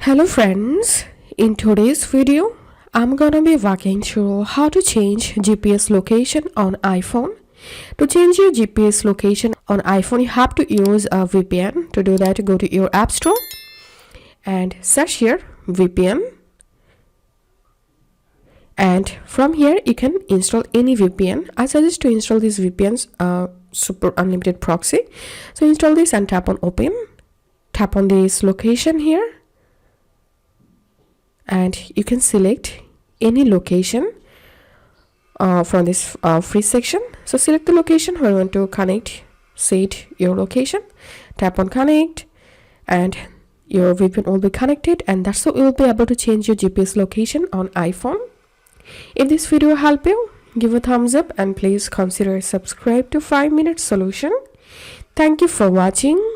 Hello friends, in today's video I'm gonna be walking through how to change GPS location on iPhone. To change your GPS location on iPhone you have to use a VPN. To do that go to your App Store and search here VPN, and from here you can install any VPN. I suggest to install these VPNs super unlimited proxy. So install this and tap on open. Tap on this location here and you can select any location from this free section. So select the location where you want to connect, set your location, tap on connect, and your VPN will be connected, and that's how you will be able to change your GPS location on iPhone. If this video helped you, give a thumbs up and please consider subscribe to 5 Minute Solution. Thank you for watching.